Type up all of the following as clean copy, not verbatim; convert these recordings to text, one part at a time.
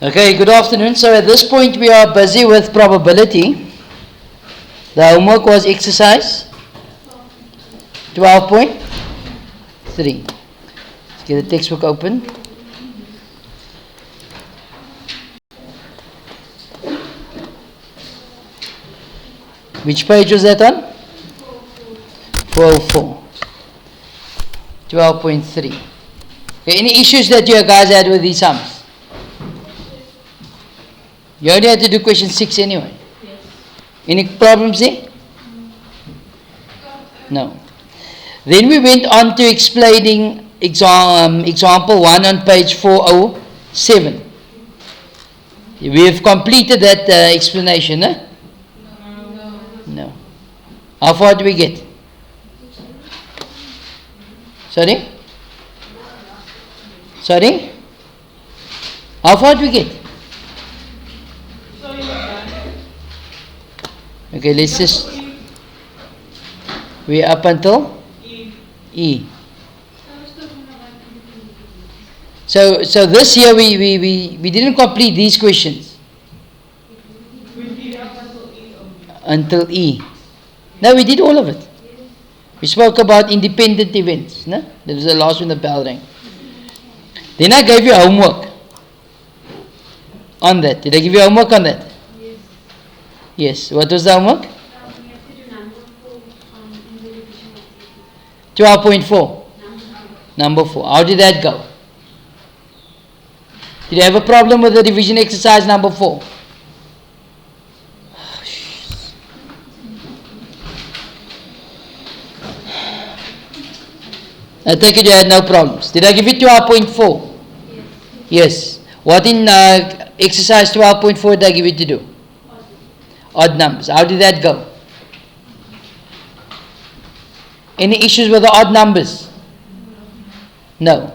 Okay, good afternoon. So at this point we are busy with probability. The homework was exercise 12.3. Let's get the textbook open. Which page was that on? 404. 12.3. Okay, any issues that you guys had with these sums? You only had to do question 6 anyway. Yes. Any problems there? No. Then we went on to explaining example 1 on page 407. We have completed that explanation, eh? No. How far do we get? Sorry? Sorry? How far do we get? Okay, let's just... We're up until? E. So this year we didn't complete these questions. Until E. No, we did all of it. We spoke about independent events. No? That was the last one the bell rang. Then I gave you homework on that. Did I give you homework on that? Yes. What was the homework? 12.4. Number 4. How did that go? Did you have a problem with the revision exercise number 4? I take it you had no problems. Did I give you 12.4? Yes. What in exercise 12.4 did I give you to do? Odd numbers. How did that go? Any issues with the odd numbers? No.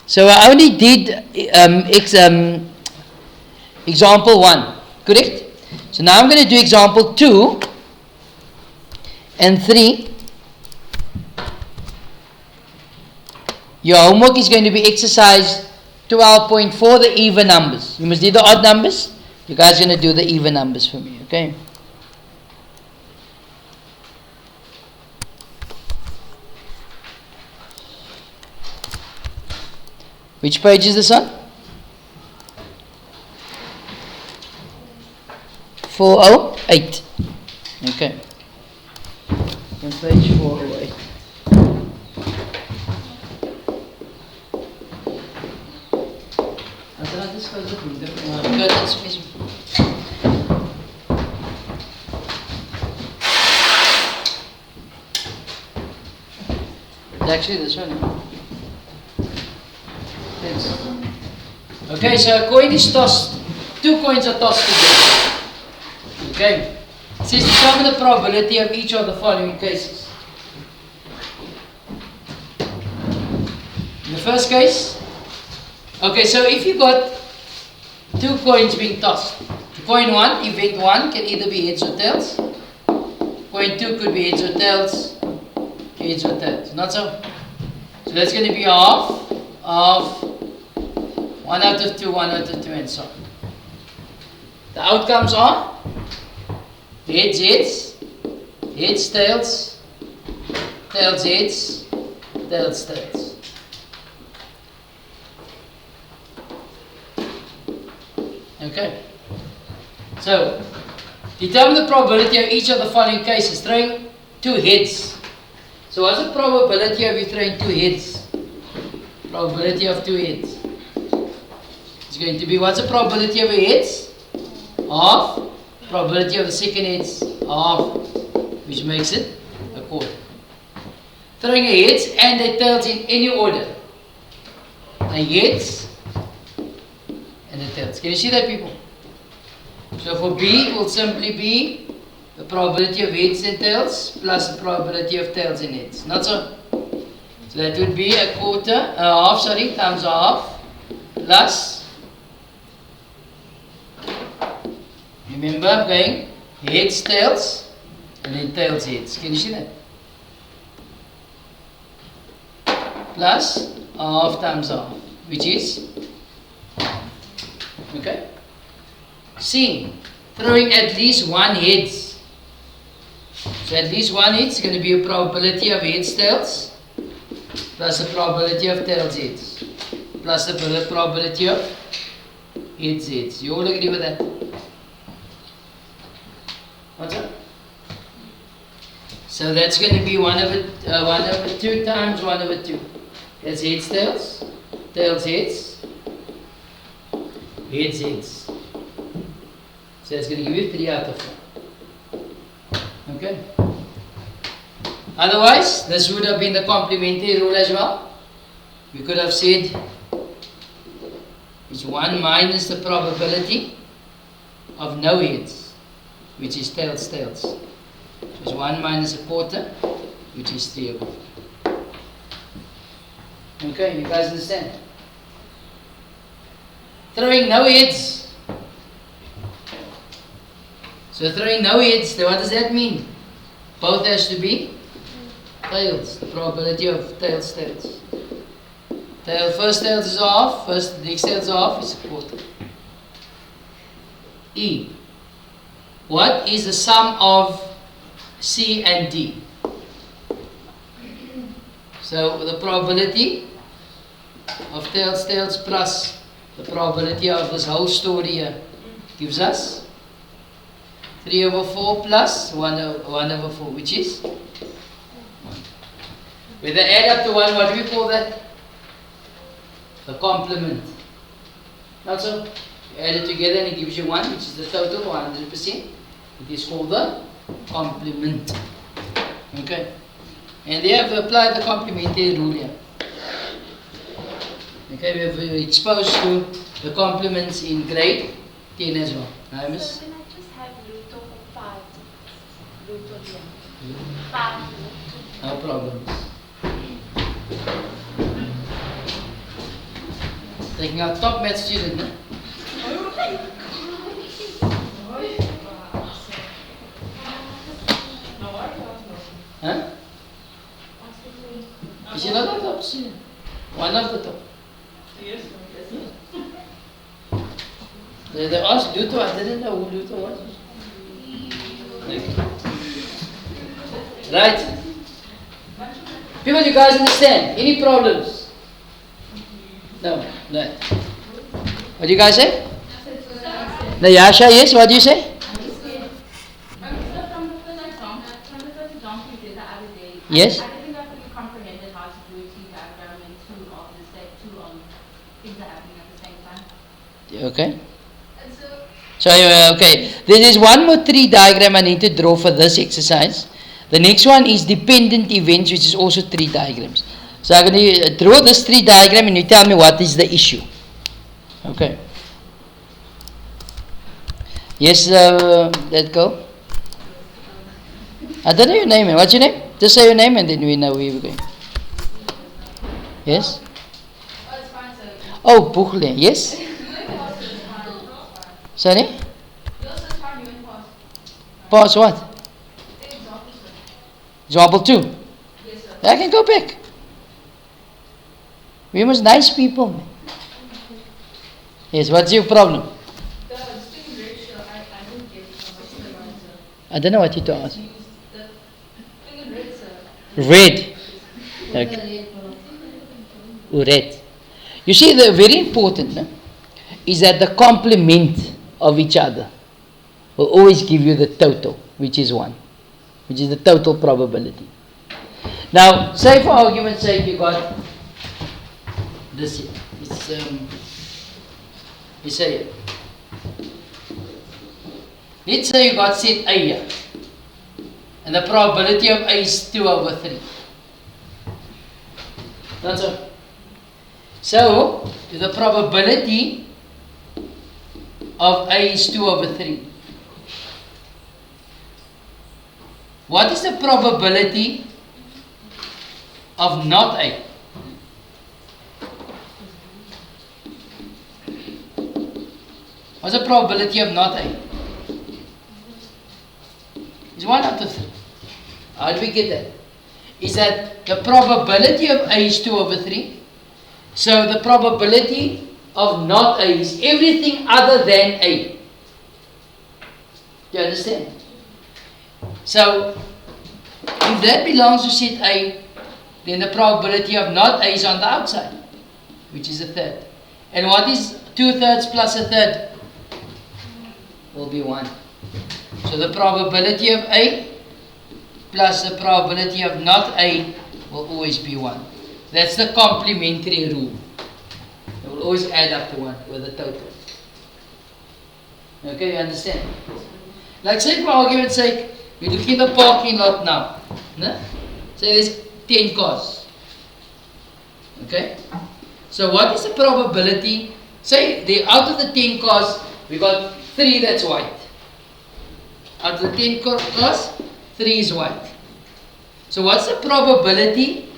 So I only did example 1, correct? So now I'm going to do example 2 and 3. Your homework is going to be exercise 12.4, the even numbers. You must do the odd numbers. You guys are going to do the even numbers for me, okay? Which page is this on? 408. Okay. On page 408. It's actually this one. Thanks. Okay, so a coin is tossed. 2 coins are tossed together. Okay. It says determine the probability of each of the following cases. In the first case, okay, so if you got 2 coins being tossed, coin 1, event 1 can either be heads or tails. Coin 2 could be heads or tails, heads or tails. Not so? So that's going to be half of 1 out of 2, 1 out of 2, and so on. The outcomes are heads, heads, heads, tails, tails, heads, tails, tails. Okay. So, determine the probability of each of the following cases. Throwing 2 heads. So, what's the probability of you throwing 2 heads? Probability of 2 heads. It's going to be, what's the probability of a heads? Half. Probability of the second heads, half, which makes it a quarter. Throwing a heads and a tails in any order. A heads and a tails. Can you see that, people? So for B, it will simply be the probability of heads and tails plus the probability of tails and heads. Not so? So that would be a quarter, half, sorry, times half plus. Remember, I'm going heads, tails, and then tails, heads. Can you see that? Plus half times half. which is, okay. C, throwing at least one heads. So at least one head is going to be a probability of heads tails plus the probability of tails heads plus the probability of heads heads. You all agree with that? What's up? So that's going to be 1 over 2 times 1 over 2. That's heads tails, tails heads, heads heads. So that's going to give you 3 out of 4. Okay. Otherwise, this would have been the complementary rule as well. We could have said it's 1 minus the probability of no heads, which is tails tails. So it's 1 minus a quarter, which is 3 over 4. Okay, you guys understand? Throwing no heads. So throwing no heads, what does that mean? Both has to be tails. The probability of tails, tails. First tails is off, next tails is off, is a quarter. E. What is the sum of C and D? So the probability of tails, tails plus the probability of this whole story here gives us 3 over 4 plus 1 over 4, which is 1. With the add up to 1, what do we call that? The complement. Not so? You add it together and it gives you 1, which is the total, 100%. It is called the complement. Okay? And they have applied the complementary rule here. Okay, we have exposed to the complements in grade 10 as well. Right, miss? So can I just have root over 5? Root over 5. No problems. Taking our top math student, no? Huh? Is she not on top student? One of the top. Yes. They asked Luto, I didn't know who Luto was. Right. People, you guys understand? Any problems? No. Right. What do you guys say? No, Yasha, yes, what do you say? Yes? I didn't know if you comprehended how to do a T-diagram and two things are happening at the same time. Okay. So, okay, there is one more tree diagram I need to draw for this exercise. The next one is dependent events, which is also 3 diagrams. So I'm going to draw this 3 diagram and you tell me what is the issue. Okay. Yes, that girl. I don't know your name. What's your name? Just say your name and then we know where we're going. Yes? Oh, Buchle. Yes? Sorry? Pass what? Example 2. Yes, sir. I can go back. We must nice people. Man. Yes, what's your problem? The string ratio, I didn't get what's the answer. I don't know what you to ask. The thing in red, sir. Red. Okay. Red. You see, the very important is that the complement of each other will always give you the total, which is 1, which is the total probability. Now, say for argument's sake, you got this here. Let's say you got set A here, and the probability of A is 2 over 3. That's all. So, the probability of A is 2 over 3. What is the probability of not A? What's the probability of not A? It's 1 out of 3. How do we get that? Is that the probability of A is 2 over 3, So the probability of not A is everything other than A. Do you understand? So, if that belongs to set A, then the probability of not A is on the outside, which is a third. And what is 2/3 plus a third? Will be 1. So the probability of A plus the probability of not A will always be 1. That's the complementary rule. It will always add up to 1 with the total. Okay, you understand? Like say for argument's sake, we're looking at the parking lot now. No? Say there's 10 cars. Okay? So what is the probability? Say out of the 10 cars, we got 3 that's white. Out of the 10 cars, 3 is white. So what's the probability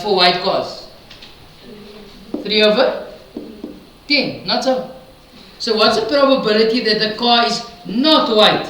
for white cars? 3 over 10, not so. So what's the probability that the car is not white?